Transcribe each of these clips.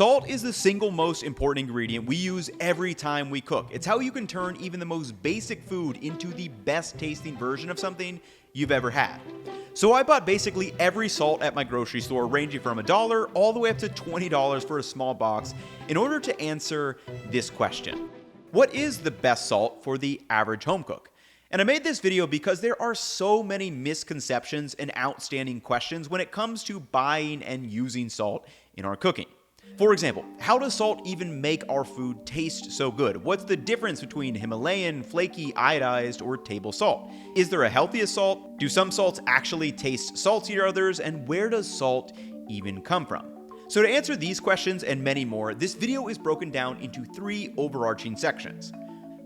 Salt is the single most important ingredient we use every time we cook. It's how you can turn even the most basic food into the best tasting version of something you've ever had. So I bought basically every salt at my grocery store, ranging from $1 all the way up to $20 for a small box, in order to answer this question. What is the best salt for the average home cook? And I made this video because there are so many misconceptions and outstanding questions when it comes to buying and using salt in our cooking. For example, how does salt even make our food taste so good? What's the difference between Himalayan, flaky, iodized, or table salt? Is there a healthiest salt? Do some salts actually taste saltier than others? And where does salt even come from? So to answer these questions and many more, this video is broken down into 3 overarching sections.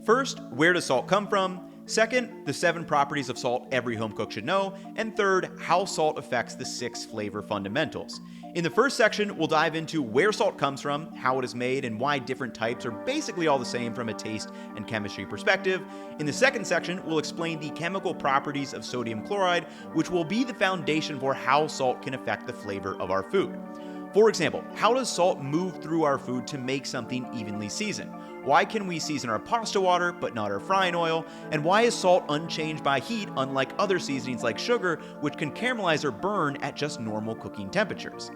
First, where does salt come from? Second, the 7 properties of salt every home cook should know. And third, how salt affects the 6 flavor fundamentals. In the first section, we'll dive into where salt comes from, how it is made, and why different types are basically all the same from a taste and chemistry perspective. In the second section, we'll explain the chemical properties of sodium chloride, which will be the foundation for how salt can affect the flavor of our food. For example, how does salt move through our food to make something evenly seasoned? Why can we season our pasta water but not our frying oil? And why is salt unchanged by heat, unlike other seasonings like sugar, which can caramelize or burn at just normal cooking temperatures?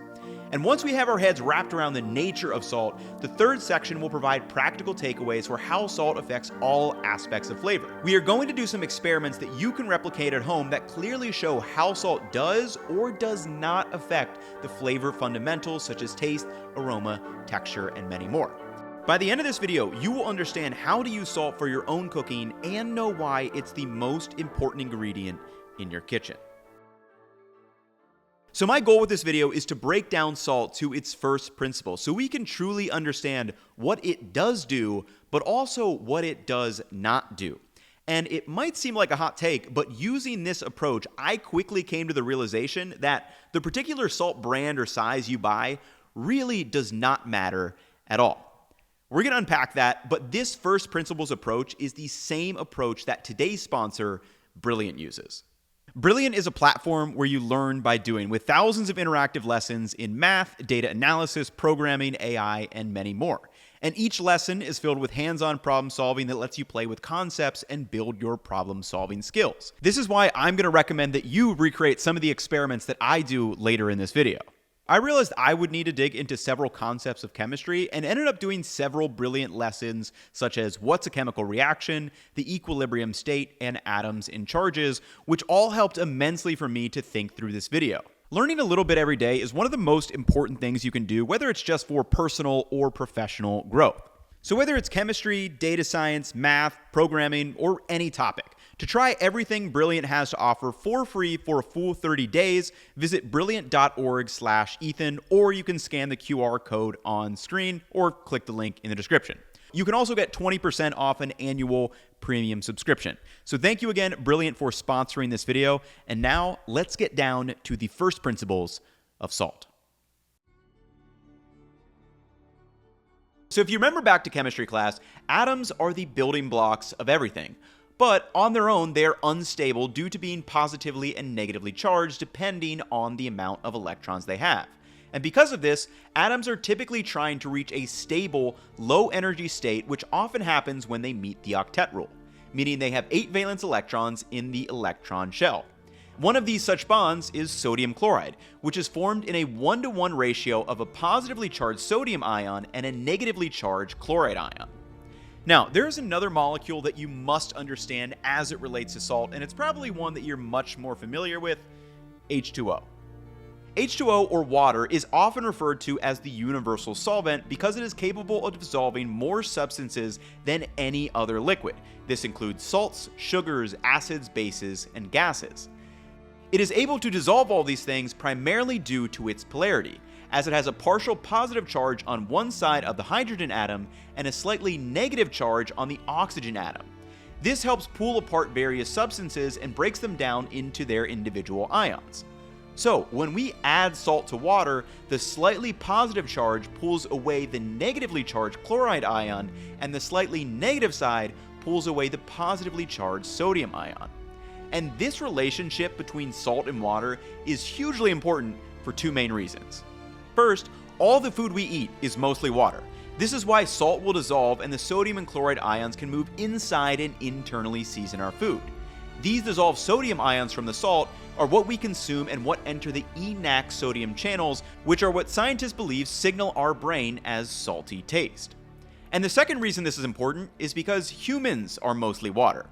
And once we have our heads wrapped around the nature of salt, the third section will provide practical takeaways for how salt affects all aspects of flavor. We are going to do some experiments that you can replicate at home that clearly show how salt does or does not affect the flavor fundamentals such as taste, aroma, texture, and many more. By the end of this video, you will understand how to use salt for your own cooking and know why it's the most important ingredient in your kitchen. So my goal with this video is to break down salt to its first principle so we can truly understand what it does do, but also what it does not do. And it might seem like a hot take, but using this approach, I quickly came to the realization that the particular salt brand or size you buy really does not matter at all. We're going to unpack that, but this first principles approach is the same approach that today's sponsor, Brilliant, uses. Brilliant is a platform where you learn by doing, with thousands of interactive lessons in math, data analysis, programming, AI, and many more. And each lesson is filled with hands-on problem solving that lets you play with concepts and build your problem-solving skills. This is why I'm going to recommend that you recreate some of the experiments that I do later in this video. I realized I would need to dig into several concepts of chemistry and ended up doing several Brilliant lessons, such as what's a chemical reaction, the equilibrium state, and atoms and charges, which all helped immensely for me to think through this video. Learning a little bit every day is one of the most important things you can do, whether it's just for personal or professional growth. So whether it's chemistry, data science, math, programming, or any topic, to try everything Brilliant has to offer for free for a full 30 days, visit brilliant.org/Ethan, or you can scan the QR code on screen or click the link in the description. You can also get 20% off an annual premium subscription. So thank you again, Brilliant, for sponsoring this video. And now let's get down to the first principles of salt. So if you remember back to chemistry class, atoms are the building blocks of everything. But on their own, they're unstable due to being positively and negatively charged depending on the amount of electrons they have. And because of this, atoms are typically trying to reach a stable, low-energy state, which often happens when they meet the octet rule, meaning they have 8 valence electrons in the electron shell. One of these such bonds is sodium chloride, which is formed in a 1-to-1 ratio of a positively charged sodium ion and a negatively charged chloride ion. Now, there is another molecule that you must understand as it relates to salt, and it's probably one that you're much more familiar with: H2O. H2O, or water, is often referred to as the universal solvent because it is capable of dissolving more substances than any other liquid. This includes salts, sugars, acids, bases, and gases. It is able to dissolve all these things primarily due to its polarity, as it has a partial positive charge on one side of the hydrogen atom and a slightly negative charge on the oxygen atom. This helps pull apart various substances and breaks them down into their individual ions. So when we add salt to water, the slightly positive charge pulls away the negatively charged chloride ion, and the slightly negative side pulls away the positively charged sodium ion. And this relationship between salt and water is hugely important for 2 main reasons. First, All the food we eat is mostly water. This is why salt will dissolve and the sodium and chloride ions can move inside and internally season our food. These dissolved sodium ions from the salt are what we consume and what enter the ENaC sodium channels, which are what scientists believe signal our brain as salty taste. And the second reason this is important is because humans are mostly water.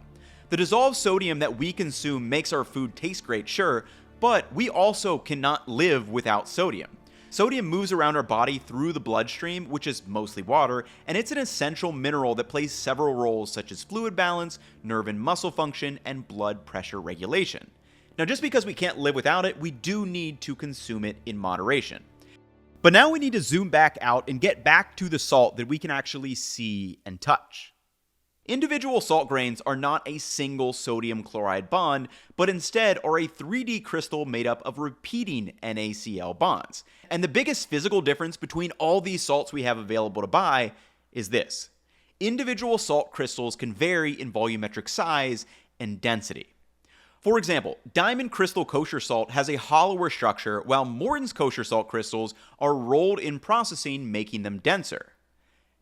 The dissolved sodium that we consume makes our food taste great, sure, but we also cannot live without sodium. Sodium moves around our body through the bloodstream, which is mostly water, and it's an essential mineral that plays several roles such as fluid balance, nerve and muscle function, and blood pressure regulation. Now, just because we can't live without it, we do need to consume it in moderation. But now we need to zoom back out and get back to the salt that we can actually see and touch. Individual salt grains are not a single sodium chloride bond, but instead are a 3D crystal made up of repeating NaCl bonds. And the biggest physical difference between all these salts we have available to buy is this. Individual salt crystals can vary in volumetric size and density. For example, Diamond Crystal Kosher Salt has a hollower structure, while Morton's Kosher Salt crystals are rolled in processing, making them denser.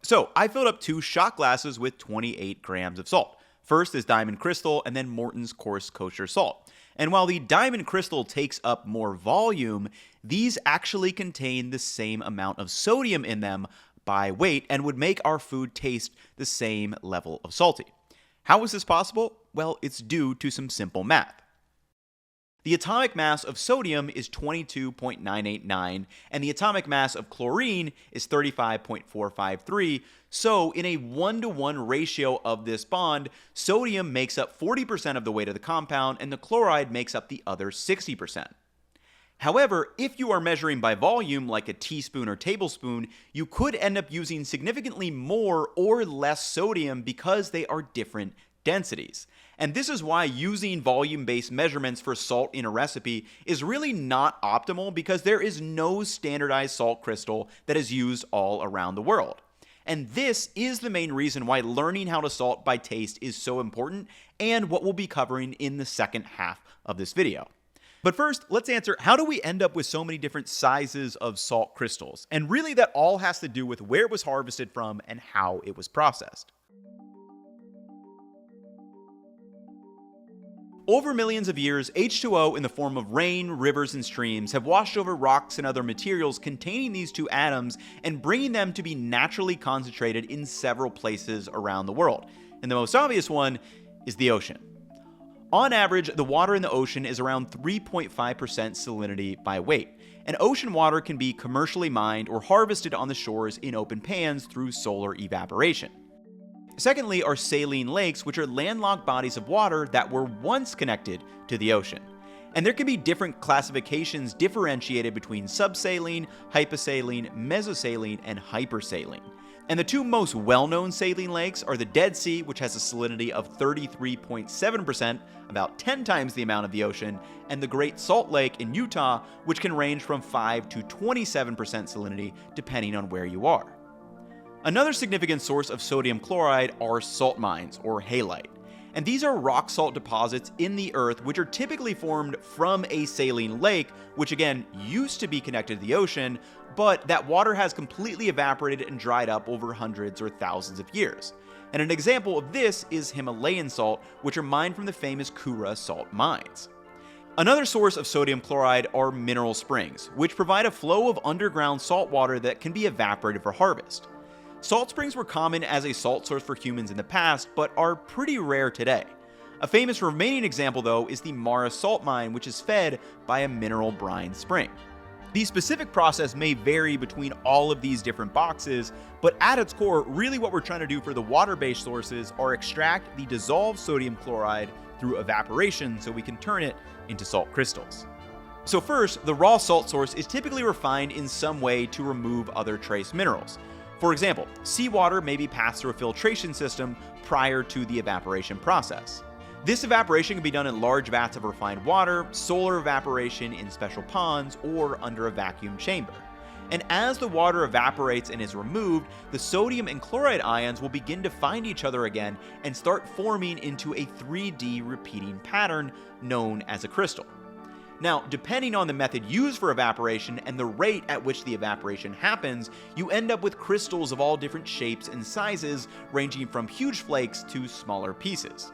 So I filled up 2 shot glasses with 28 grams of salt. First is Diamond Crystal and then Morton's Coarse Kosher Salt. And while the Diamond Crystal takes up more volume, these actually contain the same amount of sodium in them by weight and would make our food taste the same level of salty. How is this possible? Well, it's due to some simple math. The atomic mass of sodium is 22.989, and the atomic mass of chlorine is 35.453, so in a 1-to-1 ratio of this bond, sodium makes up 40% of the weight of the compound, and the chloride makes up the other 60%. However, if you are measuring by volume like a teaspoon or tablespoon, you could end up using significantly more or less sodium because they are different densities. And this is why using volume-based measurements for salt in a recipe is really not optimal, because there is no standardized salt crystal that is used all around the world. And this is the main reason why learning how to salt by taste is so important, and what we'll be covering in the second half of this video. But first, let's answer, how do we end up with so many different sizes of salt crystals? And really that all has to do with where it was harvested from and how it was processed. Over millions of years, H2O in the form of rain, rivers, and streams have washed over rocks and other materials containing these 2 atoms and bringing them to be naturally concentrated in several places around the world. And the most obvious one is the ocean. On average, the water in the ocean is around 3.5% salinity by weight, and ocean water can be commercially mined or harvested on the shores in open pans through solar evaporation. Secondly are saline lakes, which are landlocked bodies of water that were once connected to the ocean. And there can be different classifications differentiated between subsaline, hyposaline, mesosaline, and hypersaline. And the 2 most well-known saline lakes are the Dead Sea, which has a salinity of 33.7%, about 10 times the amount of the ocean, and the Great Salt Lake in Utah, which can range from 5 to 27% salinity depending on where you are. Another significant source of sodium chloride are salt mines, or halite. And these are rock salt deposits in the earth which are typically formed from a saline lake, which again used to be connected to the ocean, but that water has completely evaporated and dried up over hundreds or thousands of years. And an example of this is Himalayan salt, which are mined from the famous Kura salt mines. Another source of sodium chloride are mineral springs, which provide a flow of underground salt water that can be evaporated for harvest. Salt springs were common as a salt source for humans in the past, but are pretty rare today. A famous remaining example, though, is the Mara salt mine, which is fed by a mineral brine spring. The specific process may vary between all of these different boxes, but at its core, really what we're trying to do for the water-based sources are extract the dissolved sodium chloride through evaporation so we can turn it into salt crystals. So first, the raw salt source is typically refined in some way to remove other trace minerals. For example, seawater may be passed through a filtration system prior to the evaporation process. This evaporation can be done in large vats of refined water, solar evaporation in special ponds, or under a vacuum chamber. And as the water evaporates and is removed, the sodium and chloride ions will begin to find each other again and start forming into a 3D repeating pattern known as a crystal. Now, depending on the method used for evaporation and the rate at which the evaporation happens, you end up with crystals of all different shapes and sizes, ranging from huge flakes to smaller pieces.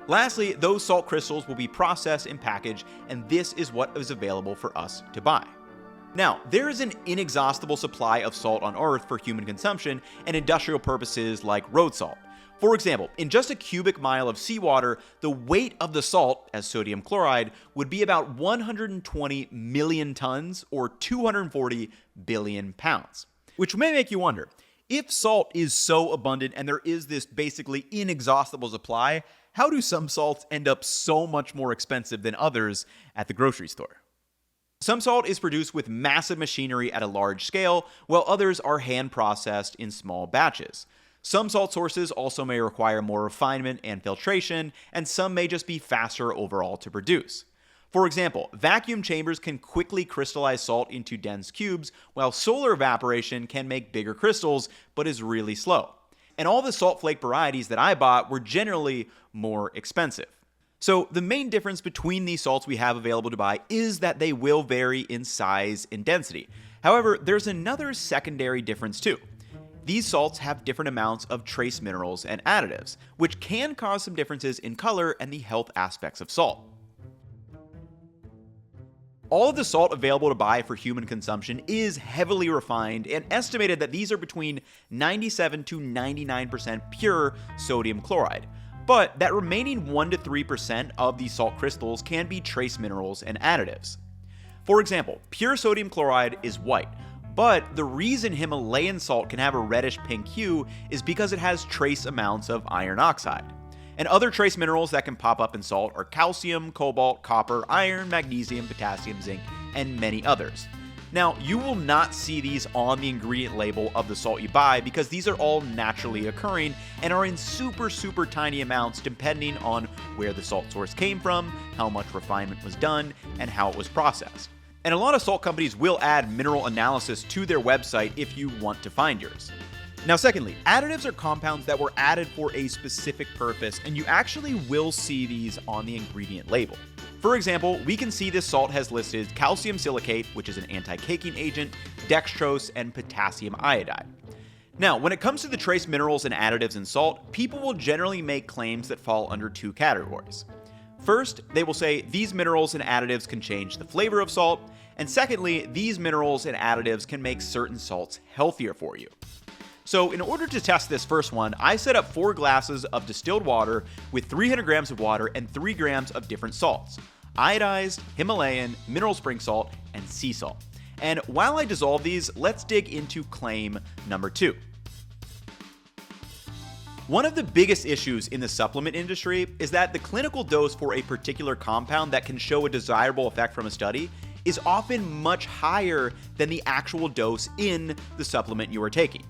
Lastly, those salt crystals will be processed and packaged, and this is what is available for us to buy. Now, there is an inexhaustible supply of salt on Earth for human consumption and industrial purposes like road salt. For example, in just a cubic mile of seawater, the weight of the salt, as sodium chloride, would be about 120 million tons or 240 billion pounds. Which may make you wonder, if salt is so abundant and there is this basically inexhaustible supply, how do some salts end up so much more expensive than others at the grocery store? Some salt is produced with massive machinery at a large scale, while others are hand processed in small batches. Some salt sources also may require more refinement and filtration, and some may just be faster overall to produce. For example, vacuum chambers can quickly crystallize salt into dense cubes, while solar evaporation can make bigger crystals, but is really slow. And all the salt flake varieties that I bought were generally more expensive. So the main difference between these salts we have available to buy is that they will vary in size and density. However, there's another secondary difference too. These salts have different amounts of trace minerals and additives, which can cause some differences in color and the health aspects of salt. All of the salt available to buy for human consumption is heavily refined, and estimated that these are between 97 to 99% pure sodium chloride. But that remaining 1 to 3% of these salt crystals can be trace minerals and additives. For example, pure sodium chloride is white, but the reason Himalayan salt can have a reddish pink hue is because it has trace amounts of iron oxide. And other trace minerals that can pop up in salt are calcium, cobalt, copper, iron, magnesium, potassium, zinc, and many others. Now, you will not see these on the ingredient label of the salt you buy because these are all naturally occurring and are in super tiny amounts depending on where the salt source came from, how much refinement was done, and how it was processed. And a lot of salt companies will add mineral analysis to their website if you want to find yours. Now, secondly, additives are compounds that were added for a specific purpose, and you actually will see these on the ingredient label. For example, we can see this salt has listed calcium silicate, which is an anti-caking agent, dextrose, and potassium iodide. Now, when it comes to the trace minerals and additives in salt, people will generally make claims that fall under two categories. First, they will say these minerals and additives can change the flavor of salt, and secondly, these minerals and additives can make certain salts healthier for you. So in order to test this first one, I set up 4 glasses of distilled water with 300 grams of water and 3 grams of different salts: iodized, Himalayan, mineral spring salt, and sea salt. And while I dissolve these, let's dig into claim number 2. One of the biggest issues in the supplement industry is that the clinical dose for a particular compound that can show a desirable effect from a study is often much higher than the actual dose in the supplement you are taking.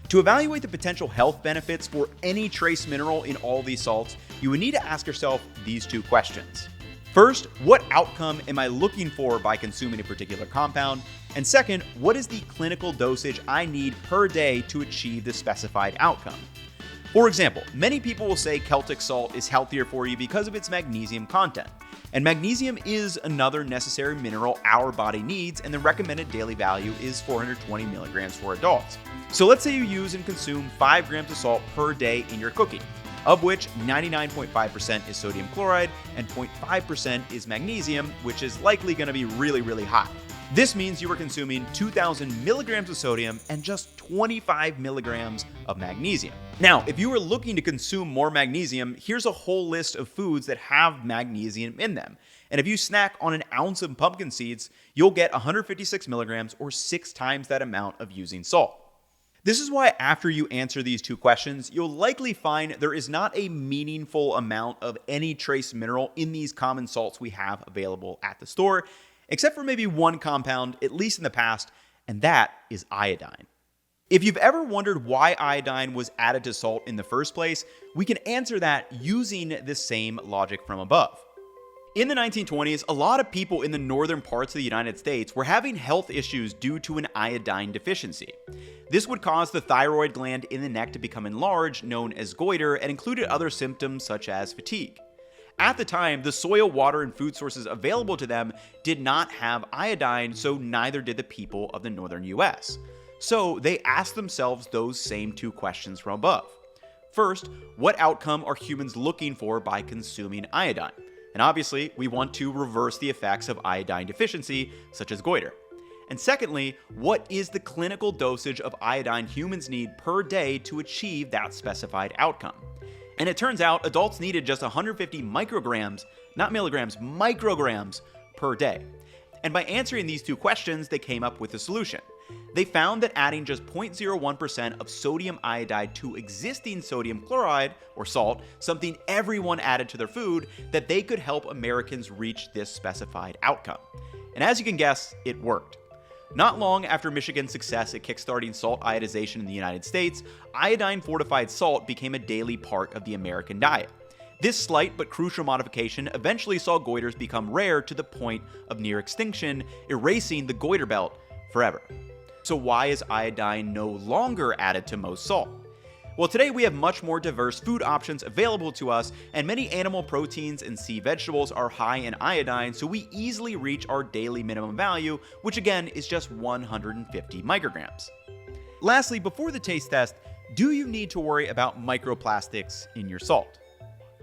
To evaluate the potential health benefits for any trace mineral in all these salts, you would need to ask yourself these 2 questions. First, what outcome am I looking for by consuming a particular compound? And second, what is the clinical dosage I need per day to achieve the specified outcome? For example, many people will say Celtic salt is healthier for you because of its magnesium content. And magnesium is another necessary mineral our body needs, and the recommended daily value is 420 milligrams for adults. So let's say you use and consume 5 grams of salt per day in your cooking, of which 99.5% is sodium chloride and 0.5% is magnesium, which is likely going to be really high. This means you are consuming 2,000 milligrams of sodium and just 25 milligrams of magnesium. Now, if you are looking to consume more magnesium, here's a whole list of foods that have magnesium in them. And if you snack on an ounce of pumpkin seeds, you'll get 156 milligrams or 6 times that amount of using salt. This is why after you answer these 2 questions, you'll likely find there is not a meaningful amount of any trace mineral in these common salts we have available at the store, except for maybe one compound, at least in the past, and that is iodine. If you've ever wondered why iodine was added to salt in the first place, we can answer that using the same logic from above. In the 1920s, a lot of people in the northern parts of the United States were having health issues due to an iodine deficiency. This would cause the thyroid gland in the neck to become enlarged, known as goiter, and included other symptoms such as fatigue. At the time, the soil, water, and food sources available to them did not have iodine, so neither did the people of the northern US. So they asked themselves those same two questions from above. First, what outcome are humans looking for by consuming iodine? And obviously, we want to reverse the effects of iodine deficiency, such as goiter. And secondly, what is the clinical dosage of iodine humans need per day to achieve that specified outcome? And it turns out adults needed just 150 micrograms, not milligrams, micrograms per day. And by answering these two questions, they came up with a solution. They found that adding just 0.01% of sodium iodide to existing sodium chloride, or salt, something everyone added to their food, that they could help Americans reach this specified outcome. And as you can guess, it worked. Not long after Michigan's success at kickstarting salt iodization in the United States, iodine-fortified salt became a daily part of the American diet. This slight but crucial modification eventually saw goiters become rare to the point of near extinction, erasing the goiter belt forever. So why is iodine no longer added to most salt? Well, today we have much more diverse food options available to us, and many animal proteins and sea vegetables are high in iodine, so we easily reach our daily minimum value, which again is just 150 micrograms. Lastly, before the taste test, do you need to worry about microplastics in your salt?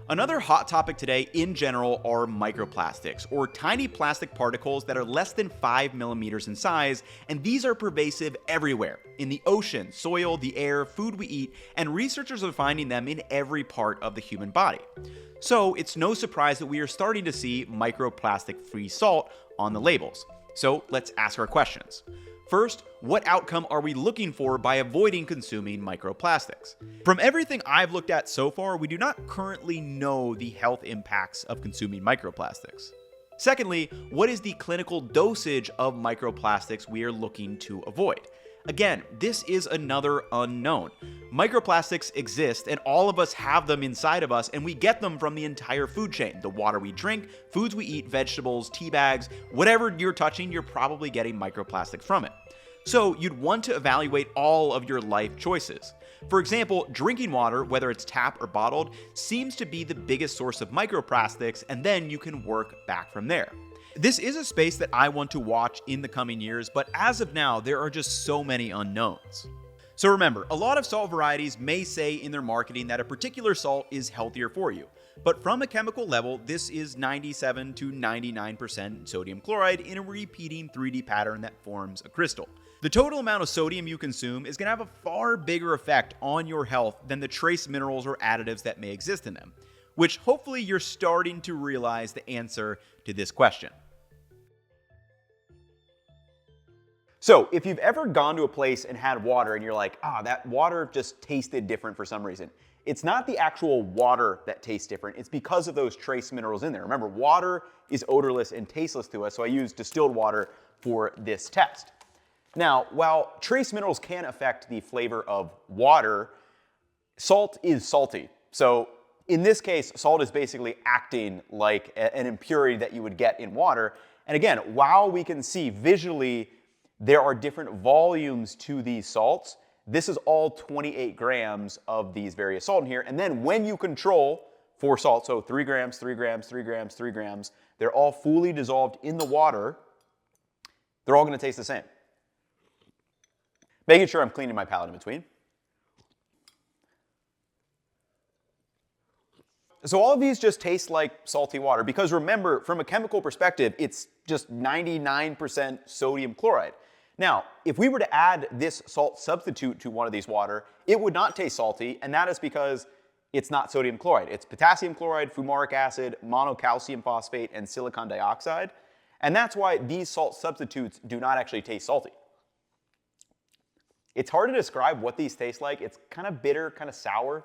Another hot topic today in general are microplastics, or tiny plastic particles that are less than 5 millimeters in size, and these are pervasive everywhere, in the ocean, soil, the air, food we eat, and researchers are finding them in every part of the human body. So it's no surprise that we are starting to see microplastic-free salt on the labels. So let's ask our questions. First, what outcome are we looking for by avoiding consuming microplastics? From everything I've looked at so far, we do not currently know the health impacts of consuming microplastics. Secondly, what is the clinical dosage of microplastics we are looking to avoid? Again, this is another unknown. Microplastics exist and all of us have them inside of us, and we get them from the entire food chain. The water we drink, foods we eat, vegetables, tea bags, whatever you're touching, you're probably getting microplastic from it. So you'd want to evaluate all of your life choices. For example, drinking water, whether it's tap or bottled, seems to be the biggest source of microplastics, and then you can work back from there. This is a space that I want to watch in the coming years, but as of now, there are just so many unknowns. So remember, a lot of salt varieties may say in their marketing that a particular salt is healthier for you. But from a chemical level, this is 97 to 99% sodium chloride in a repeating 3D pattern that forms a crystal. The total amount of sodium you consume is going to have a far bigger effect on your health than the trace minerals or additives that may exist in them, which hopefully you're starting to realize the answer to this question. So if you've ever gone to a place and had water and you're like, that water just tasted different for some reason, it's not the actual water that tastes different, it's because of those trace minerals in there. Remember, water is odorless and tasteless to us, so I use distilled water for this test. Now, while trace minerals can affect the flavor of water, salt is salty. So in this case, salt is basically acting like an impurity that you would get in water. And again, while we can see visually there are different volumes to these salts, this is all 28 grams of these various salt in here. And then when you control for salt, so 3 grams, 3 grams, 3 grams, 3 grams, they're all fully dissolved in the water, they're all going to taste the same. Making sure I'm cleaning my palate in between. So all of these just taste like salty water because remember, from a chemical perspective, it's just 99% sodium chloride. Now, if we were to add this salt substitute to one of these water, it would not taste salty, and that is because it's not sodium chloride. It's potassium chloride, fumaric acid, monocalcium phosphate, and silicon dioxide. And that's why these salt substitutes do not actually taste salty. It's hard to describe what these taste like. It's kind of bitter, kind of sour.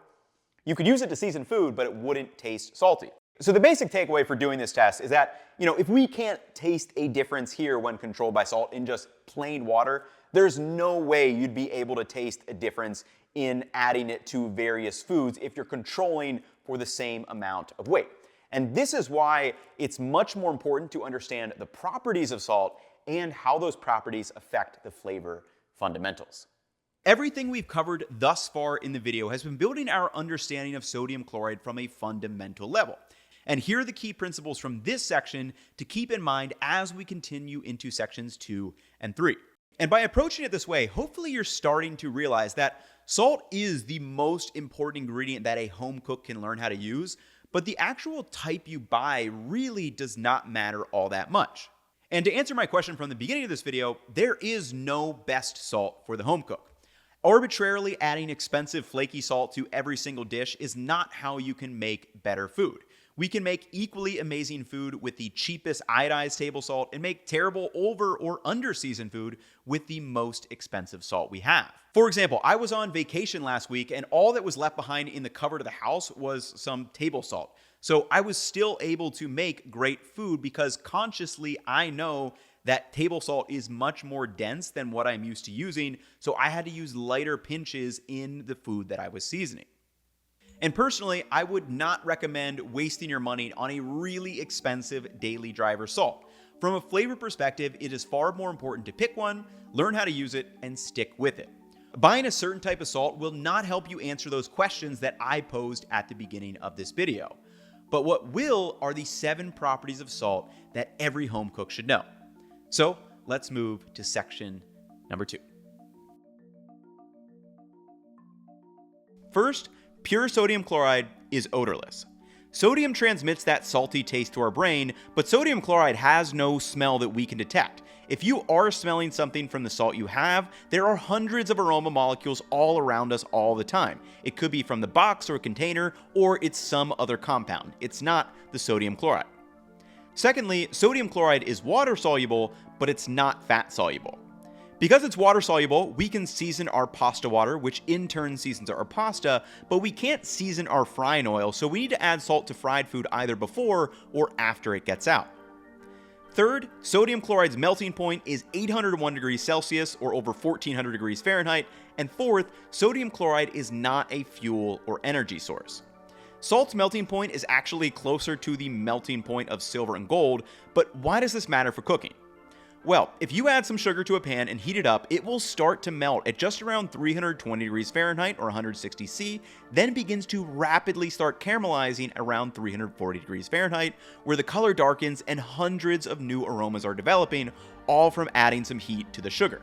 You could use it to season food, but it wouldn't taste salty. So the basic takeaway for doing this test is that, if we can't taste a difference here when controlled by salt in just plain water, there's no way you'd be able to taste a difference in adding it to various foods if you're controlling for the same amount of weight. And this is why it's much more important to understand the properties of salt and how those properties affect the flavor fundamentals. Everything we've covered thus far in the video has been building our understanding of sodium chloride from a fundamental level. And here are the key principles from this section to keep in mind as we continue into sections 2 and 3. And by approaching it this way, hopefully you're starting to realize that salt is the most important ingredient that a home cook can learn how to use, but the actual type you buy really does not matter all that much. And to answer my question from the beginning of this video, there is no best salt for the home cook. Arbitrarily adding expensive flaky salt to every single dish is not how you can make better food. We can make equally amazing food with the cheapest iodized table salt and make terrible over or under seasoned food with the most expensive salt we have. For example, I was on vacation last week and all that was left behind in the cupboard of the house was some table salt. So I was still able to make great food because consciously I know that table salt is much more dense than what I'm used to using, so I had to use lighter pinches in the food that I was seasoning. And personally, I would not recommend wasting your money on a really expensive daily driver salt. From a flavor perspective, it is far more important to pick one, learn how to use it, and stick with it. Buying a certain type of salt will not help you answer those questions that I posed at the beginning of this video. But what will are the 7 properties of salt that every home cook should know. So let's move to section number 2. First, pure sodium chloride is odorless. Sodium transmits that salty taste to our brain, but sodium chloride has no smell that we can detect. If you are smelling something from the salt you have, there are hundreds of aroma molecules all around us all the time. It could be from the box or container, or it's some other compound. It's not the sodium chloride. Secondly, sodium chloride is water soluble, but it's not fat soluble. Because it's water soluble, we can season our pasta water, which in turn seasons our pasta, but we can't season our frying oil, so we need to add salt to fried food either before or after it gets out. Third, sodium chloride's melting point is 801 degrees Celsius or over 1400 degrees Fahrenheit. And fourth, sodium chloride is not a fuel or energy source. Salt's melting point is actually closer to the melting point of silver and gold, but why does this matter for cooking? Well, if you add some sugar to a pan and heat it up, it will start to melt at just around 320 degrees Fahrenheit or 160 C, then begins to rapidly start caramelizing around 340 degrees Fahrenheit, where the color darkens and hundreds of new aromas are developing, all from adding some heat to the sugar.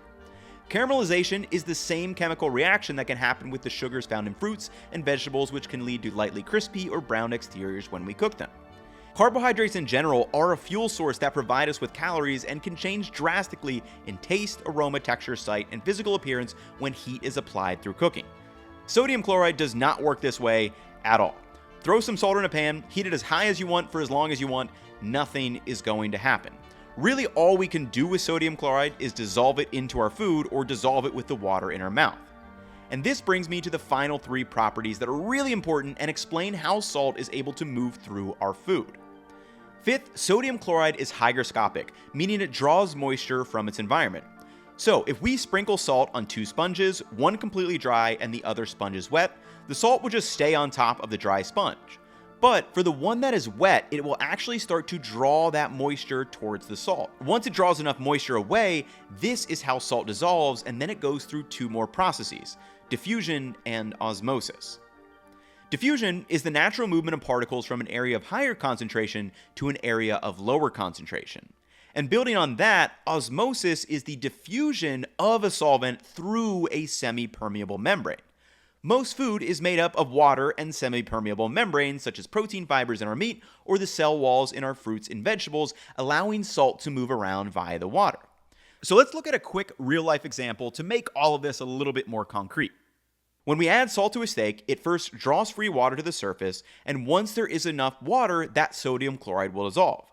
Caramelization is the same chemical reaction that can happen with the sugars found in fruits and vegetables, which can lead to lightly crispy or brown exteriors when we cook them. Carbohydrates in general are a fuel source that provide us with calories and can change drastically in taste, aroma, texture, sight, and physical appearance when heat is applied through cooking. Sodium chloride does not work this way at all. Throw some salt in a pan, heat it as high as you want for as long as you want, nothing is going to happen. Really, all we can do with sodium chloride is dissolve it into our food or dissolve it with the water in our mouth. And this brings me to the final 3 properties that are really important and explain how salt is able to move through our food. Fifth, sodium chloride is hygroscopic, meaning it draws moisture from its environment. So if we sprinkle salt on 2 sponges, one completely dry and the other sponge is wet, the salt will just stay on top of the dry sponge. But for the one that is wet, it will actually start to draw that moisture towards the salt. Once it draws enough moisture away, this is how salt dissolves, and then it goes through 2 more processes: diffusion and osmosis. Diffusion is the natural movement of particles from an area of higher concentration to an area of lower concentration. And building on that, osmosis is the diffusion of a solvent through a semi-permeable membrane. Most food is made up of water and semi-permeable membranes, such as protein fibers in our meat or the cell walls in our fruits and vegetables, allowing salt to move around via the water. So let's look at a quick real-life example to make all of this a little bit more concrete. When we add salt to a steak, it first draws free water to the surface, and once there is enough water, that sodium chloride will dissolve.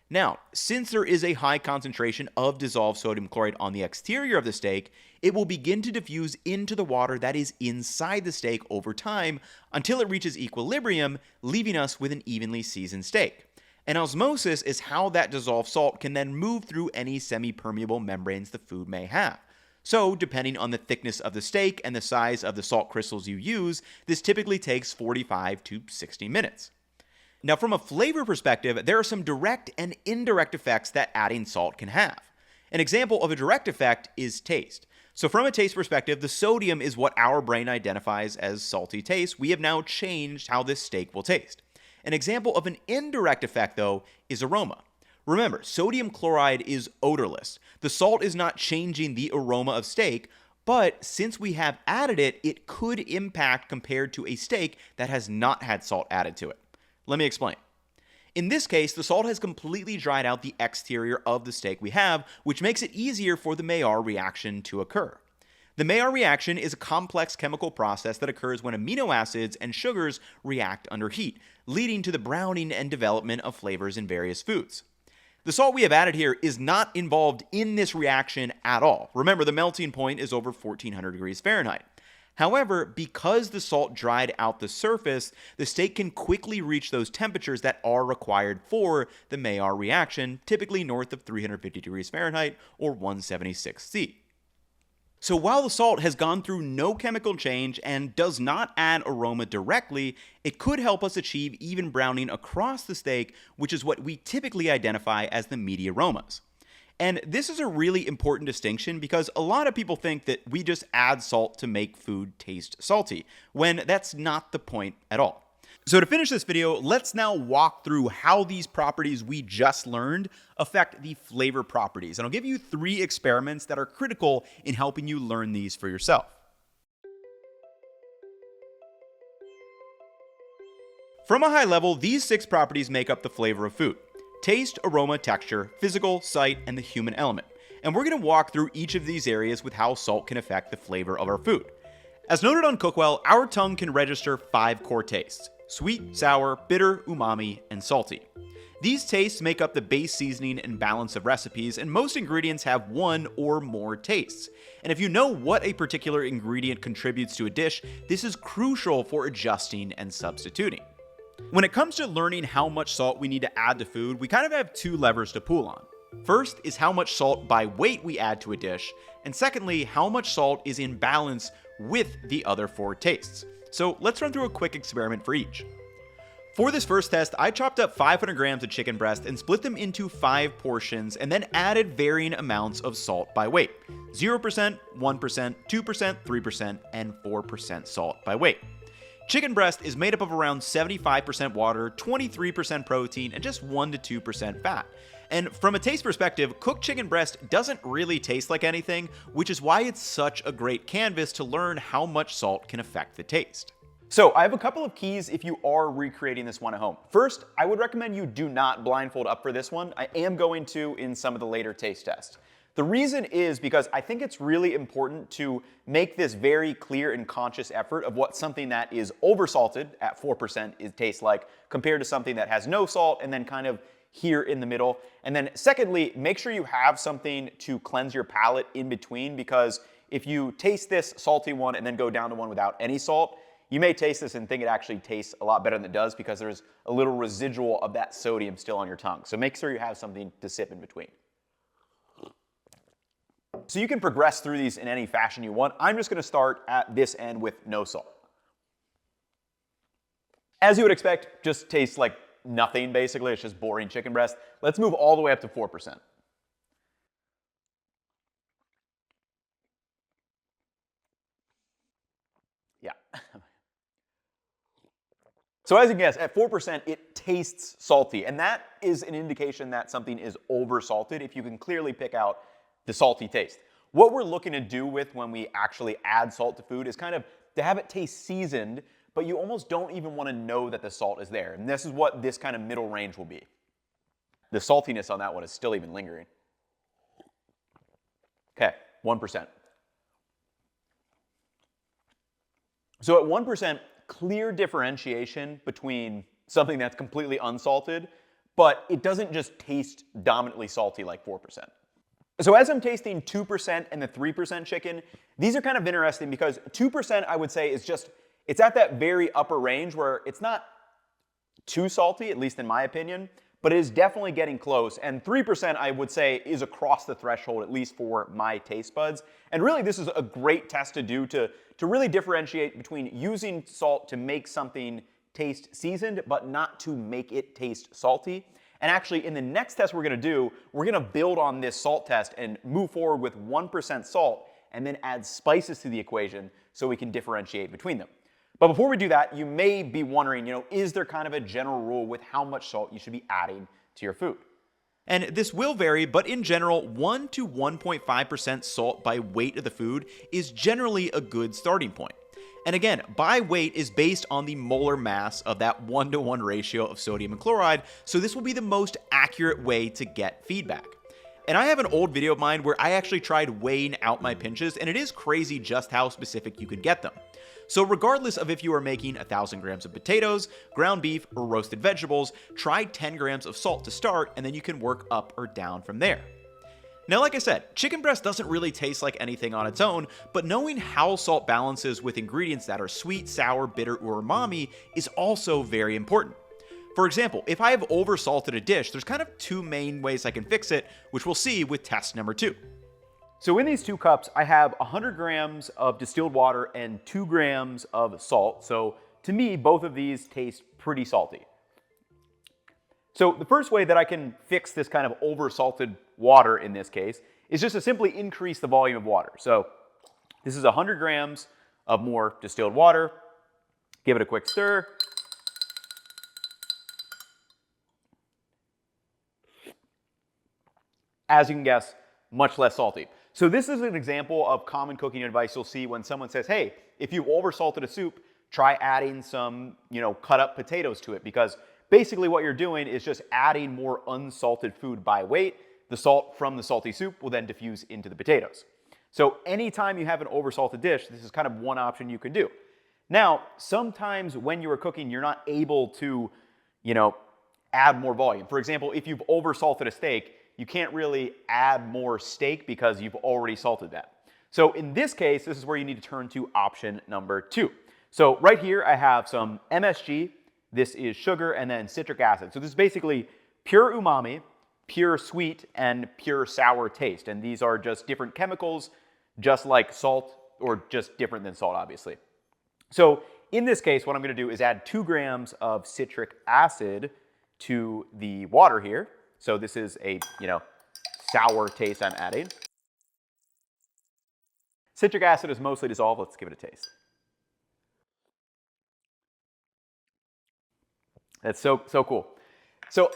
Now, since there is a high concentration of dissolved sodium chloride on the exterior of the steak, it will begin to diffuse into the water that is inside the steak over time until it reaches equilibrium, leaving us with an evenly seasoned steak. And osmosis is how that dissolved salt can then move through any semi-permeable membranes the food may have. So, depending on the thickness of the steak and the size of the salt crystals you use, this typically takes 45 to 60 minutes. Now, from a flavor perspective, there are some direct and indirect effects that adding salt can have. An example of a direct effect is taste. So from a taste perspective, the sodium is what our brain identifies as salty taste. We have now changed how this steak will taste. An example of an indirect effect, though, is aroma. Remember, sodium chloride is odorless. The salt is not changing the aroma of steak, but since we have added it, it could impact compared to a steak that has not had salt added to it. Let me explain. In this case, the salt has completely dried out the exterior of the steak we have, which makes it easier for the Maillard reaction to occur. The Maillard reaction is a complex chemical process that occurs when amino acids and sugars react under heat, leading to the browning and development of flavors in various foods. The salt we have added here is not involved in this reaction at all. Remember, the melting point is over 1400 degrees Fahrenheit. However, because the salt dried out the surface, the steak can quickly reach those temperatures that are required for the Maillard reaction, typically north of 350 degrees Fahrenheit or 176 C. So while the salt has gone through no chemical change and does not add aroma directly, it could help us achieve even browning across the steak, which is what we typically identify as the meaty aromas. And this is a really important distinction because a lot of people think that we just add salt to make food taste salty, when that's not the point at all. So to finish this video, let's now walk through how these properties we just learned affect the flavor properties. And I'll give you 3 experiments that are critical in helping you learn these for yourself. From a high level, these 6 properties make up the flavor of food: taste, aroma, texture, physical, sight, and the human element. And we're going to walk through each of these areas with how salt can affect the flavor of our food. As noted on Cookwell, our tongue can register 5 core tastes: sweet, sour, bitter, umami, and salty. These tastes make up the base seasoning and balance of recipes, and most ingredients have 1 or more tastes. And if you know what a particular ingredient contributes to a dish, this is crucial for adjusting and substituting. When it comes to learning how much salt we need to add to food, we kind of have 2 levers to pull on. First is how much salt by weight we add to a dish, and secondly, how much salt is in balance with the other 4 tastes. So let's run through a quick experiment for each. For this first test, I chopped up 500 grams of chicken breast and split them into 5 portions and then added varying amounts of salt by weight: 0%, 1%, 2%, 3%, and 4% salt by weight. Chicken breast is made up of around 75% water, 23% protein, and just 1 to 2% fat. And from a taste perspective, cooked chicken breast doesn't really taste like anything, which is why it's such a great canvas to learn how much salt can affect the taste. So I have a couple of keys if you are recreating this one at home. First, I would recommend you do not blindfold up for this one. I am going to in some of the later taste tests. The reason is because I think it's really important to make this very clear and conscious effort of what something that is oversalted at 4% tastes like compared to something that has no salt and then kind of here in the middle. And then secondly, make sure you have something to cleanse your palate in between, because if you taste this salty one and then go down to one without any salt, you may taste this and think it actually tastes a lot better than it does because there's a little residual of that sodium still on your tongue. So make sure you have something to sip in between. So you can progress through these in any fashion you want. I'm just going to start at this end with no salt. As you would expect, just tastes like nothing basically. It's just boring chicken breast. Let's move all the way up to 4%. Yeah. So as you can guess, at 4%, it tastes salty. And that is an indication that something is over-salted if you can clearly pick out the salty taste. What we're looking to do with when we actually add salt to food is kind of to have it taste seasoned, but you almost don't even want to know that the salt is there. And this is what this kind of middle range will be. The saltiness on that one is still even lingering. Okay, 1%. So at 1%, clear differentiation between something that's completely unsalted, but it doesn't just taste dominantly salty like 4%. So as I'm tasting 2% and the 3% chicken, these are kind of interesting because 2% I would say is just, it's at that very upper range where it's not too salty, at least in my opinion, but it is definitely getting close. And 3% I would say is across the threshold, at least for my taste buds. And really this is a great test to do to really differentiate between using salt to make something taste seasoned, but not to make it taste salty. And actually in the next test we're gonna do, we're gonna build on this salt test and move forward with 1% salt and then add spices to the equation so we can differentiate between them. But before we do that, you may be wondering, is there kind of a general rule with how much salt you should be adding to your food? And this will vary, but in general, 1 to 1.5% salt by weight of the food is generally a good starting point. And again, by weight is based on the molar mass of that 1-to-1 ratio of sodium and chloride, so this will be the most accurate way to get feedback. And I have an old video of mine where I actually tried weighing out my pinches, and it is crazy just how specific you could get them. So regardless of if you are making 1,000 grams of potatoes, ground beef, or roasted vegetables, try 10 grams of salt to start, and then you can work up or down from there. Now, like I said, chicken breast doesn't really taste like anything on its own, but knowing how salt balances with ingredients that are sweet, sour, bitter, or umami is also very important. For example, if I have oversalted a dish, there's kind of two main ways I can fix it, which we'll see with test number 2. So in these 2 cups, I have 100 grams of distilled water and 2 grams of salt. So to me, both of these taste pretty salty. So the first way that I can fix this kind of oversalted water in this case is just to simply increase the volume of water. So this is 100 grams of more distilled water. Give it a quick stir. As you can guess, much less salty. So this is an example of common cooking advice you'll see when someone says, hey, if you've oversalted a soup, try adding some, cut up potatoes to it, because basically what you're doing is just adding more unsalted food by weight. The salt from the salty soup will then diffuse into the potatoes. So anytime you have an oversalted dish, this is kind of one option you can do. Now, sometimes when you are cooking, you're not able to, add more volume. For example, if you've oversalted a steak, you can't really add more steak because you've already salted that. So in this case, this is where you need to turn to option number 2. So right here, I have some MSG, this is sugar, and then citric acid. So this is basically pure umami, pure sweet, and pure sour taste. And these are just different chemicals, just like salt, or just different than salt, obviously. So in this case, what I'm gonna do is add 2 grams of citric acid to the water here. So this is a, sour taste I'm adding. Citric acid is mostly dissolved. Let's give it a taste. That's so cool. So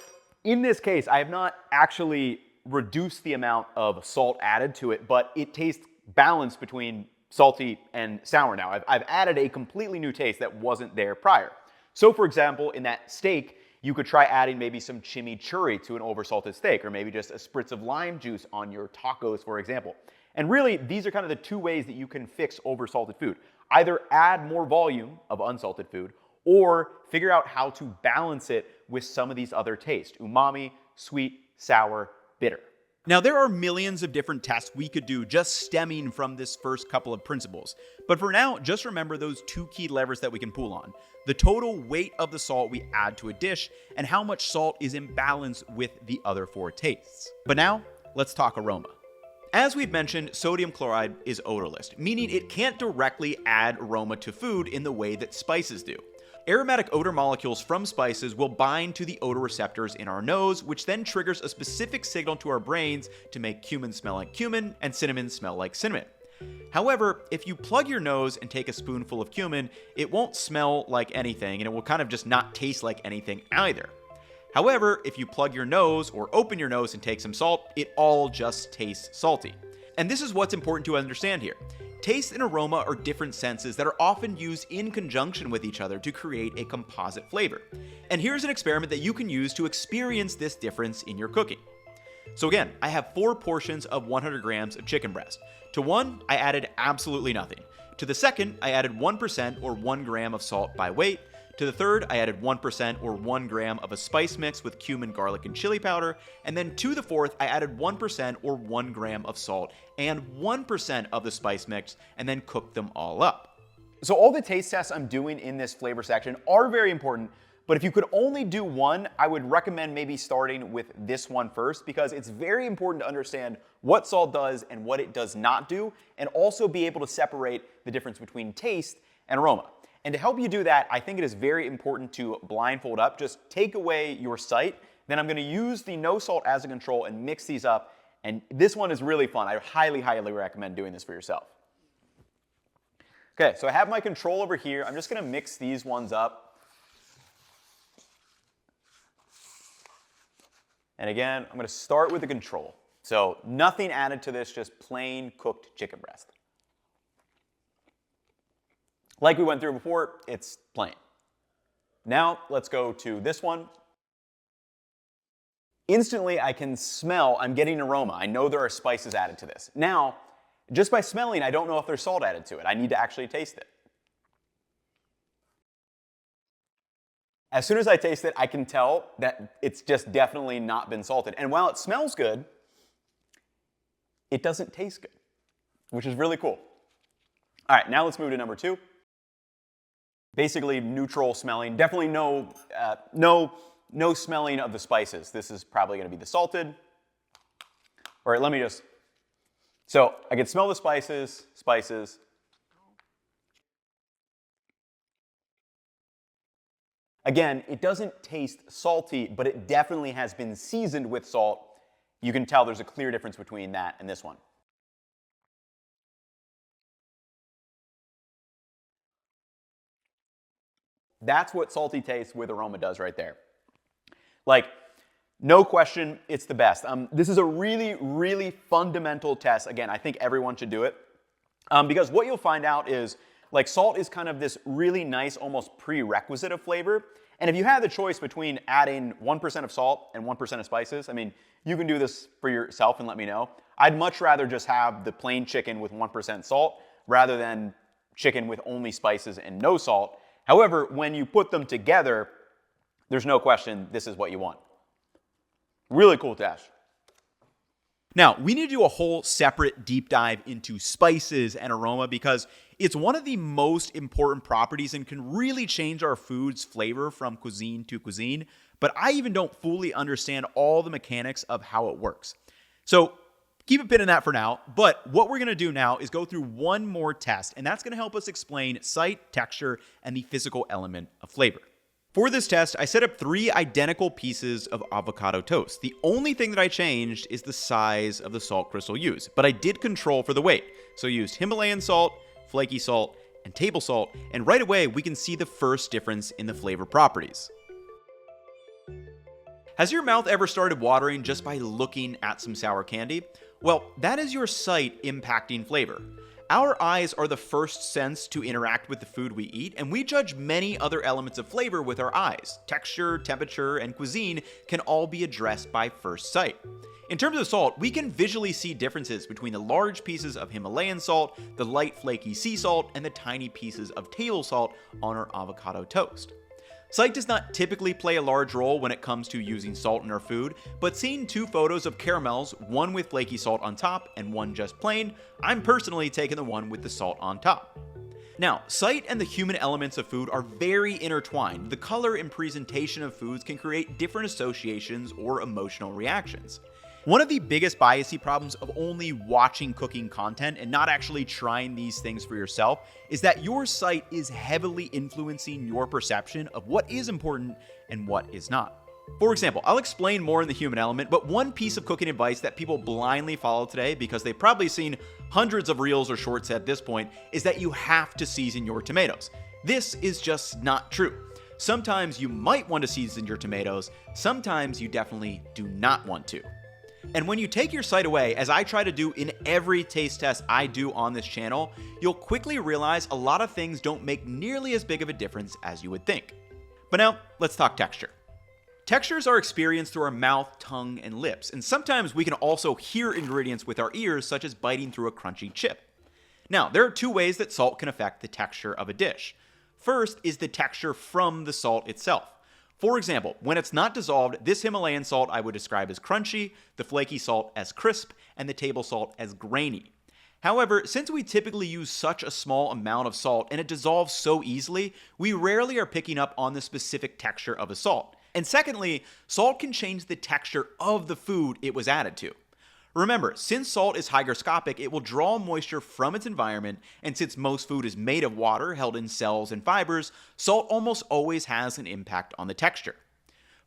in this case, I have not actually reduced the amount of salt added to it, but it tastes balanced between salty and sour now. I've added a completely new taste that wasn't there prior. So for example, in that steak, you could try adding maybe some chimichurri to an oversalted steak, or maybe just a spritz of lime juice on your tacos, for example. And really, these are kind of the 2 ways that you can fix oversalted food. Either add more volume of unsalted food, or figure out how to balance it with some of these other tastes: umami, sweet, sour, bitter. Now, there are millions of different tests we could do just stemming from this first couple of principles. But for now, just remember those 2 key levers that we can pull on: the total weight of the salt we add to a dish, and how much salt is in balance with the other 4 tastes. But now, let's talk aroma. As we've mentioned, sodium chloride is odorless, meaning it can't directly add aroma to food in the way that spices do. Aromatic odor molecules from spices will bind to the odor receptors in our nose, which then triggers a specific signal to our brains to make cumin smell like cumin and cinnamon smell like cinnamon. However, if you plug your nose and take a spoonful of cumin, it won't smell like anything, and it will kind of just not taste like anything either. However, if you plug your nose or open your nose and take some salt, it all just tastes salty. And this is what's important to understand here. Taste and aroma are different senses that are often used in conjunction with each other to create a composite flavor. And here's an experiment that you can use to experience this difference in your cooking. So again, I have 4 portions of 100 grams of chicken breast. To one, I added absolutely nothing. To the second, I added 1% or 1 gram of salt by weight. To the third, I added 1% or 1 gram of a spice mix with cumin, garlic, and chili powder. And then to the fourth, I added 1% or 1 gram of salt and 1% of the spice mix, and then cooked them all up. So all the taste tests I'm doing in this flavor section are very important, but if you could only do one, I would recommend maybe starting with this one first, because it's very important to understand what salt does and what it does not do, and also be able to separate the difference between taste and aroma. And to help you do that, I think it is very important to blindfold up. Just take away your sight. Then I'm going to use the no salt as a control and mix these up. And this one is really fun. I highly, highly recommend doing this for yourself. Okay, so I have my control over here. I'm just gonna mix these ones up. And again, I'm gonna start with the control. So nothing added to this, just plain cooked chicken breast. Like we went through before, it's plain. Now let's go to this one. Instantly I can smell, I'm getting aroma. I know there are spices added to this. Now, just by smelling, I don't know if there's salt added to it. I need to actually taste it. As soon as I taste it, I can tell that it's just definitely not been salted. And while it smells good, it doesn't taste good, which is really cool. All right, now let's move to number 2. Basically neutral smelling. Definitely no smelling of the spices. This is probably going to be the salted. All right, let me just. So I can smell the spices. Again, it doesn't taste salty, but it definitely has been seasoned with salt. You can tell there's a clear difference between that and this one. That's what salty taste with aroma does right there. Like, no question, it's the best. This is a really, really fundamental test. Again, I think everyone should do it. Because what you'll find out is, like, salt is kind of this really nice, almost prerequisite of flavor. And if you had the choice between adding 1% of salt and 1% of spices, I mean, you can do this for yourself and let me know. I'd much rather just have the plain chicken with 1% salt rather than chicken with only spices and no salt. However, when you put them together, there's no question this is what you want. Really cool test. Now, we need to do a whole separate deep dive into spices and aroma because it's one of the most important properties and can really change our food's flavor from cuisine to cuisine, but I even don't fully understand all the mechanics of how it works. So keep a pin in that for now, but what we're going to do now is go through one more test, and that's going to help us explain sight, texture, and the physical element of flavor. For this test, I set up 3 identical pieces of avocado toast. The only thing that I changed is the size of the salt crystal used, but I did control for the weight. So I used Himalayan salt, flaky salt, and table salt, and right away we can see the first difference in the flavor properties. Has your mouth ever started watering just by looking at some sour candy? Well, that is your sight impacting flavor. Our eyes are the first sense to interact with the food we eat, and we judge many other elements of flavor with our eyes. Texture, temperature, and cuisine can all be addressed by first sight. In terms of salt, we can visually see differences between the large pieces of Himalayan salt, the light flaky sea salt, and the tiny pieces of table salt on our avocado toast. Sight does not typically play a large role when it comes to using salt in our food, but seeing 2 photos of caramels, one with flaky salt on top and one just plain, I'm personally taking the one with the salt on top. Now, sight and the human elements of food are very intertwined. The color and presentation of foods can create different associations or emotional reactions. One of the biggest biasy problems of only watching cooking content and not actually trying these things for yourself is that your sight is heavily influencing your perception of what is important and what is not. For example, I'll explain more in the human element, but one piece of cooking advice that people blindly follow today because they've probably seen hundreds of reels or shorts at this point is that you have to season your tomatoes. This is just not true. Sometimes you might want to season your tomatoes, sometimes you definitely do not want to. And when you take your sight away, as I try to do in every taste test I do on this channel, you'll quickly realize a lot of things don't make nearly as big of a difference as you would think. But now, let's talk texture. Textures are experienced through our mouth, tongue, and lips, and sometimes we can also hear ingredients with our ears, such as biting through a crunchy chip. Now, there are 2 ways that salt can affect the texture of a dish. First is the texture from the salt itself. For example, when it's not dissolved, this Himalayan salt I would describe as crunchy, the flaky salt as crisp, and the table salt as grainy. However, since we typically use such a small amount of salt and it dissolves so easily, we rarely are picking up on the specific texture of a salt. And secondly, salt can change the texture of the food it was added to. Remember, since salt is hygroscopic, it will draw moisture from its environment, and since most food is made of water held in cells and fibers, salt almost always has an impact on the texture.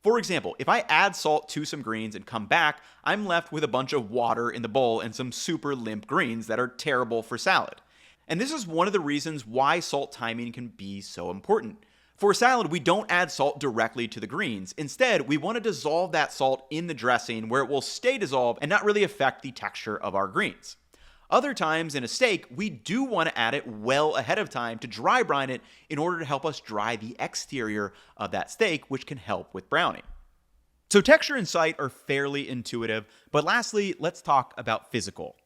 For example, if I add salt to some greens and come back, I'm left with a bunch of water in the bowl and some super limp greens that are terrible for salad. And this is one of the reasons why salt timing can be so important. For a salad, we don't add salt directly to the greens. Instead, we want to dissolve that salt in the dressing where it will stay dissolved and not really affect the texture of our greens. Other times in a steak, we do want to add it well ahead of time to dry brine it in order to help us dry the exterior of that steak, which can help with browning. So texture and sight are fairly intuitive, but lastly, let's talk about physical.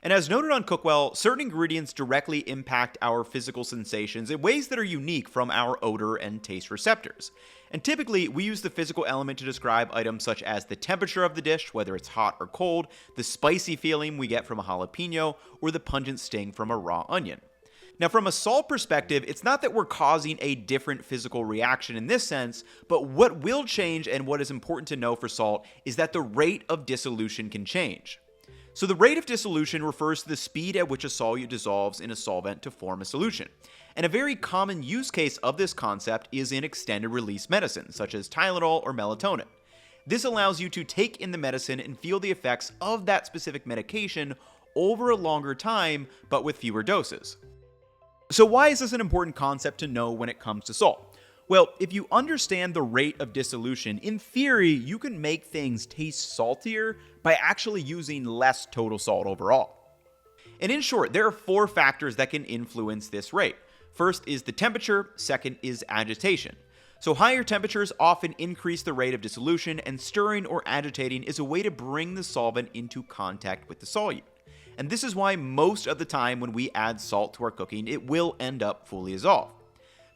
And as noted on Cookwell, certain ingredients directly impact our physical sensations in ways that are unique from our odor and taste receptors. And typically, we use the physical element to describe items such as the temperature of the dish, whether it's hot or cold, the spicy feeling we get from a jalapeno, or the pungent sting from a raw onion. Now, from a salt perspective, it's not that we're causing a different physical reaction in this sense, but what will change and what is important to know for salt is that the rate of dissolution can change. So the rate of dissolution refers to the speed at which a solute dissolves in a solvent to form a solution. And a very common use case of this concept is in extended release medicine, such as Tylenol or melatonin. This allows you to take in the medicine and feel the effects of that specific medication over a longer time, but with fewer doses. So why is this an important concept to know when it comes to salt? Well, if you understand the rate of dissolution, in theory, you can make things taste saltier by actually using less total salt overall. And in short, there are 4 factors that can influence this rate. First is the temperature, second is agitation. So higher temperatures often increase the rate of dissolution, and stirring or agitating is a way to bring the solvent into contact with the solute. And this is why most of the time when we add salt to our cooking, it will end up fully dissolved.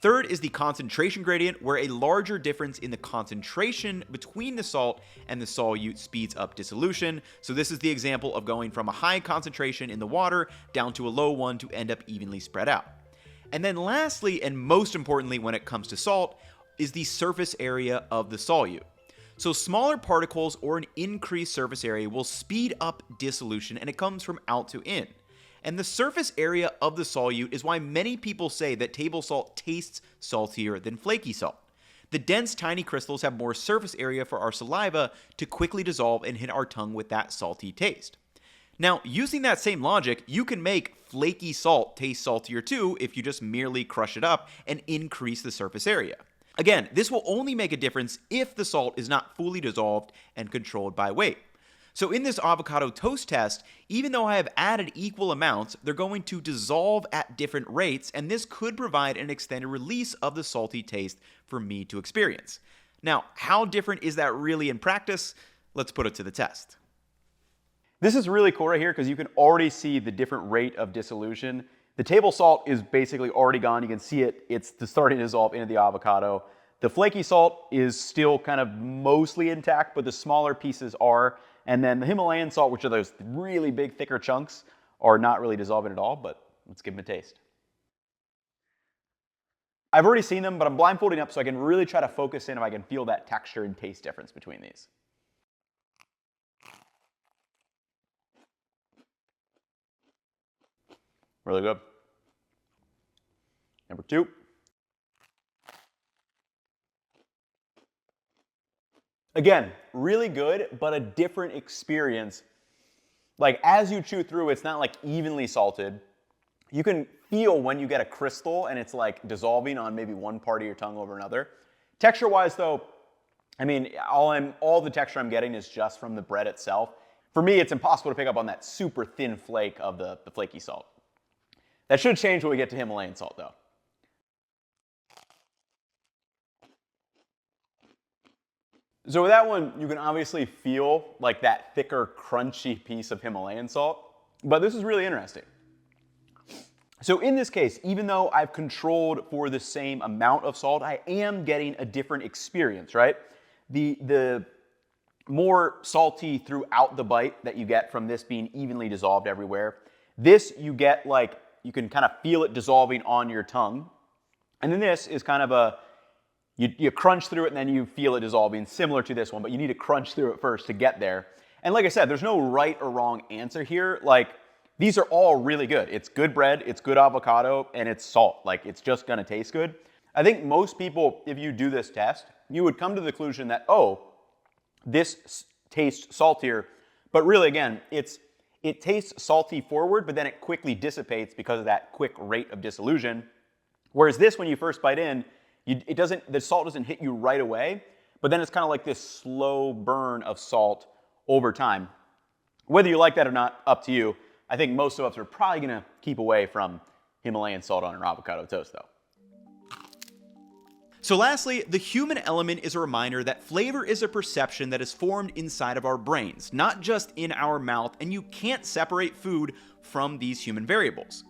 Third is the concentration gradient, where a larger difference in the concentration between the salt and the solute speeds up dissolution. So this is the example of going from a high concentration in the water down to a low one to end up evenly spread out. And then lastly, and most importantly when it comes to salt, is the surface area of the solute. So smaller particles or an increased surface area will speed up dissolution, and it comes from out to in. And the surface area of the solute is why many people say that table salt tastes saltier than flaky salt. The dense, tiny crystals have more surface area for our saliva to quickly dissolve and hit our tongue with that salty taste. Now, using that same logic, you can make flaky salt taste saltier too if you just merely crush it up and increase the surface area. Again, this will only make a difference if the salt is not fully dissolved and controlled by weight. So in this avocado toast test, even though I have added equal amounts, they're going to dissolve at different rates, and this could provide an extended release of the salty taste for me to experience. Now, how different is that really in practice? Let's put it to the test. This is really cool right here because you can already see the different rate of dissolution. The table salt is basically already gone. You can see it. It's starting to dissolve into the avocado. The flaky salt is still kind of mostly intact, but the smaller pieces are. And then the Himalayan salt, which are those really big, thicker chunks, are not really dissolving at all, but let's give them a taste. I've already seen them, but I'm blindfolding up so I can really try to focus in if I can feel that texture and taste difference between these. Really good. Number 2. Again, really good, but a different experience. Like as you chew through, it's not like evenly salted. You can feel when you get a crystal and it's like dissolving on maybe one part of your tongue over another. Texture-wise though, I mean, all the texture I'm getting is just from the bread itself. For me, it's impossible to pick up on that super thin flake of the flaky salt. That should change when we get to Himalayan salt though. So with that one, you can obviously feel like that thicker, crunchy piece of Himalayan salt, but this is really interesting. So in this case, even though I've controlled for the same amount of salt, I am getting a different experience, right? The more salty throughout the bite that you get from this being evenly dissolved everywhere. This you get like, you can kind of feel it dissolving on your tongue. And then this is kind of a, you crunch through it and then you feel it dissolving, similar to this one, but you need to crunch through it first to get there. And like I said, there's no right or wrong answer here. Like, these are all really good. It's good bread, it's good avocado, and it's salt. Like, it's just gonna taste good. I think most people, if you do this test, you would come to the conclusion that, oh, this tastes saltier, but really, again, it's it tastes salty forward, but then it quickly dissipates because of that quick rate of dissolution. Whereas this, when you first bite in, the salt doesn't hit you right away, but then it's kind of like this slow burn of salt over time. Whether you like that or not, up to you. I think most of us are probably gonna keep away from Himalayan salt on our avocado toast though. So lastly, the human element is a reminder that flavor is a perception that is formed inside of our brains, not just in our mouth, and you can't separate food from these human variables.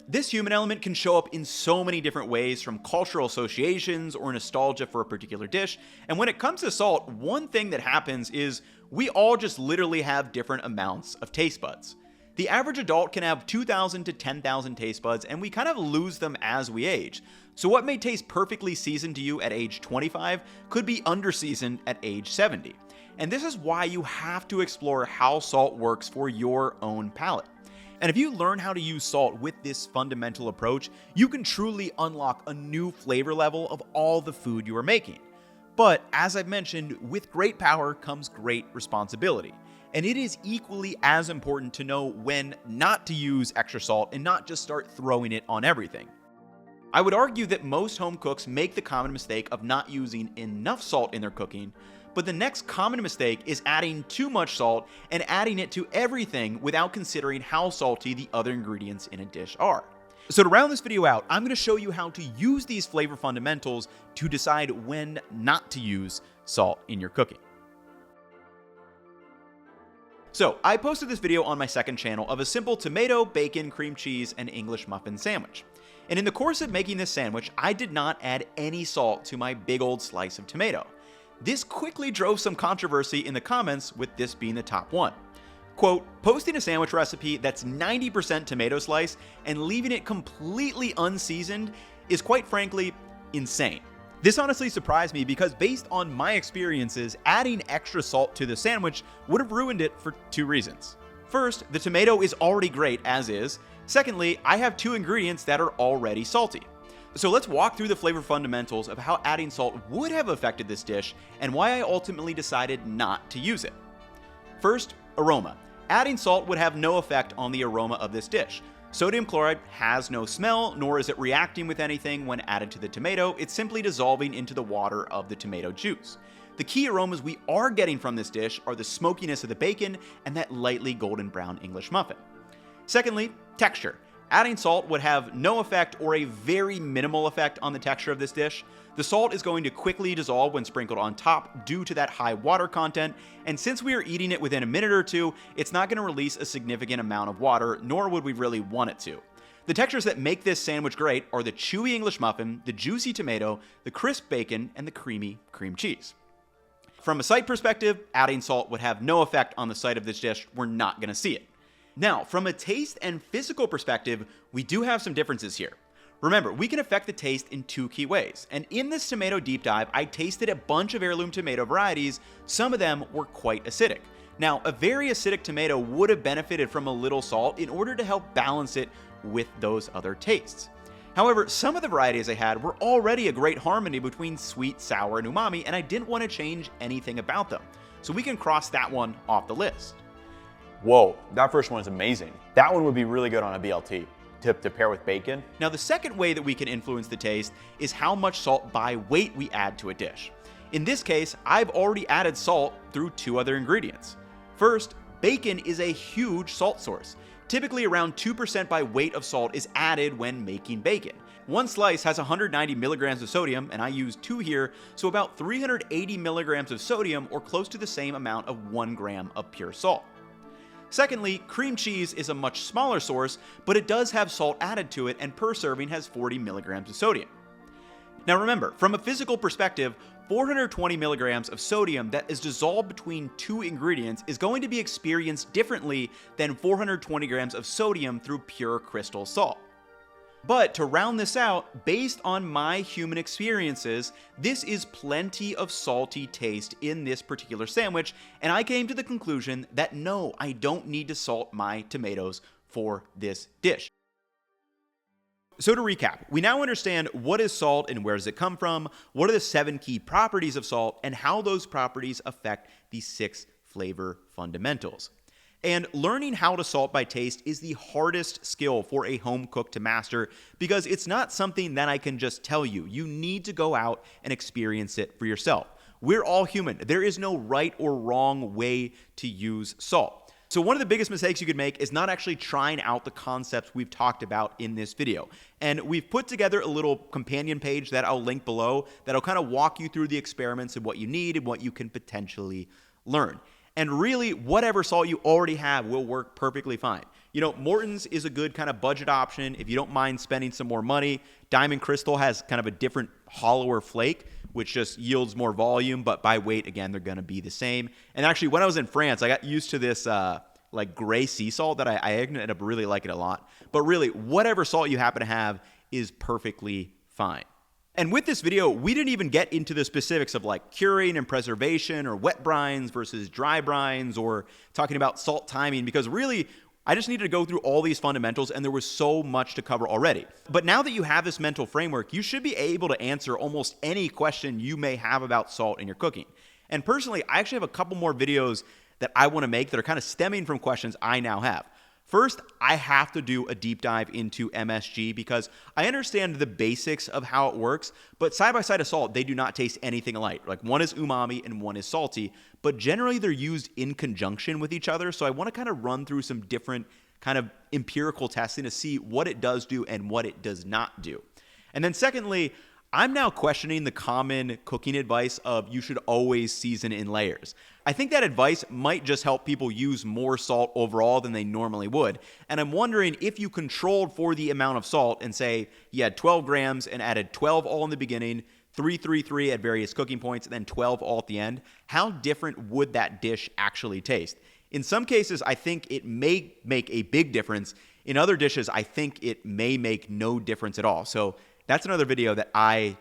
This human element can show up in so many different ways, from cultural associations or nostalgia for a particular dish, and when it comes to salt, one thing that happens is we all just literally have different amounts of taste buds. The average adult can have 2,000 to 10,000 taste buds, and we kind of lose them as we age. So what may taste perfectly seasoned to you at age 25 could be underseasoned at age 70. And this is why you have to explore how salt works for your own palate. And if you learn how to use salt with this fundamental approach, you can truly unlock a new flavor level of all the food you are making. But as I've mentioned, with great power comes great responsibility. And it is equally as important to know when not to use extra salt and not just start throwing it on everything. I would argue that most home cooks make the common mistake of not using enough salt in their cooking, but the next common mistake is adding too much salt and adding it to everything without considering how salty the other ingredients in a dish are. So to round this video out, I'm going to show you how to use these flavor fundamentals to decide when not to use salt in your cooking. So, I posted this video on my second channel of a simple tomato, bacon, cream cheese, and English muffin sandwich. And in the course of making this sandwich, I did not add any salt to my big old slice of tomato. This quickly drove some controversy in the comments, with this being the top one. Quote, posting a sandwich recipe that's 90% tomato slice and leaving it completely unseasoned is quite frankly insane. This honestly surprised me because based on my experiences, adding extra salt to the sandwich would have ruined it for two reasons. First, the tomato is already great as is. Secondly, I have two ingredients that are already salty. So let's walk through the flavor fundamentals of how adding salt would have affected this dish and why I ultimately decided not to use it. First, aroma. Adding salt would have no effect on the aroma of this dish. Sodium chloride has no smell, nor is it reacting with anything when added to the tomato. It's simply dissolving into the water of the tomato juice. The key aromas we are getting from this dish are the smokiness of the bacon and that lightly golden brown English muffin. Secondly, texture. Adding salt would have no effect or a very minimal effect on the texture of this dish. The salt is going to quickly dissolve when sprinkled on top due to that high water content, and since we are eating it within a minute or two, it's not going to release a significant amount of water, nor would we really want it to. The textures that make this sandwich great are the chewy English muffin, the juicy tomato, the crisp bacon, and the creamy cream cheese. From a sight perspective, adding salt would have no effect on the sight of this dish. We're not going to see it. Now, from a taste and physical perspective, we do have some differences here. Remember, we can affect the taste in two key ways, and in this tomato deep dive, I tasted a bunch of heirloom tomato varieties. Some of them were quite acidic. Now, a very acidic tomato would have benefited from a little salt in order to help balance it with those other tastes. However, some of the varieties I had were already a great harmony between sweet, sour, and umami, and I didn't want to change anything about them. So we can cross that one off the list. Whoa, that first one is amazing. That one would be really good on a BLT to pair with bacon. Now, the second way that we can influence the taste is how much salt by weight we add to a dish. In this case, I've already added salt through two other ingredients. First, bacon is a huge salt source. Typically around 2% by weight of salt is added when making bacon. One slice has 190 milligrams of sodium, and I used two here, so about 380 milligrams of sodium, or close to the same amount of 1 gram of pure salt. Secondly, cream cheese is a much smaller source, but it does have salt added to it, and per serving has 40 milligrams of sodium. Now remember, from a physical perspective, 420 milligrams of sodium that is dissolved between two ingredients is going to be experienced differently than 420 grams of sodium through pure crystal salt. But to round this out, based on my human experiences, this is plenty of salty taste in this particular sandwich, and I came to the conclusion that no, I don't need to salt my tomatoes for this dish. So to recap, we now understand what is salt and where does it come from, what are the 7 key properties of salt, and how those properties affect the 6 flavor fundamentals. And learning how to salt by taste is the hardest skill for a home cook to master because it's not something that I can just tell you. You need to go out and experience it for yourself. We're all human. There is no right or wrong way to use salt. So one of the biggest mistakes you could make is not actually trying out the concepts we've talked about in this video. And we've put together a little companion page that I'll link below that'll kind of walk you through the experiments and what you need and what you can potentially learn. And really, whatever salt you already have will work perfectly fine. You know, Morton's is a good kind of budget option if you don't mind spending some more money. Diamond Crystal has kind of a different hollower flake, which just yields more volume, but by weight, again, they're going to be the same. And actually, when I was in France, I got used to this like gray sea salt that I ended up really liking a lot. But really, whatever salt you happen to have is perfectly fine. And with this video, we didn't even get into the specifics of like curing and preservation or wet brines versus dry brines or talking about salt timing because really, I just needed to go through all these fundamentals and there was so much to cover already. But now that you have this mental framework, you should be able to answer almost any question you may have about salt in your cooking. And personally, I actually have a couple more videos that I want to make that are kind of stemming from questions I now have. First, I have to do a deep dive into MSG because I understand the basics of how it works, but side by side of salt, they do not taste anything alike. Like one is umami and one is salty, but generally they're used in conjunction with each other. So I want to kind of run through some different kind of empirical testing to see what it does do and what it does not do. And then secondly, I'm now questioning the common cooking advice of you should always season in layers. I think that advice might just help people use more salt overall than they normally would. And I'm wondering if you controlled for the amount of salt and say you had 12 grams and added 12 all in the beginning, 3, 3, 3 at various cooking points, and then 12 all at the end, how different would that dish actually taste? In some cases, I think it may make a big difference. In other dishes, I think it may make no difference at all. So that's another video that I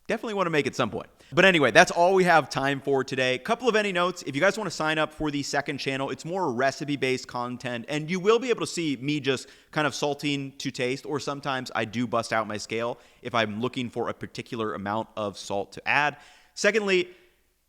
definitely want to make at some point. But anyway, that's all we have time for today. A couple of any notes. If you guys want to sign up for the second channel, it's more recipe-based content, and you will be able to see me just kind of salting to taste, or sometimes I do bust out my scale if I'm looking for a particular amount of salt to add. Secondly,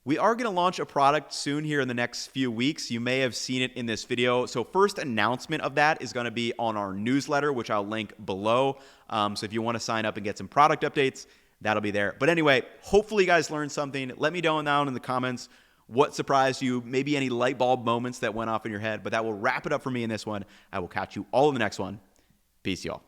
we are going to launch a product soon here in the next few weeks. You may have seen it in this video. So first announcement of that is going to be on our newsletter, which I'll link below. So if you want to sign up and get some product updates, that'll be there. But anyway, hopefully you guys learned something. Let me know down in the comments what surprised you, maybe any light bulb moments that went off in your head. But that will wrap it up for me in this one. I will catch you all in the next one. Peace, y'all.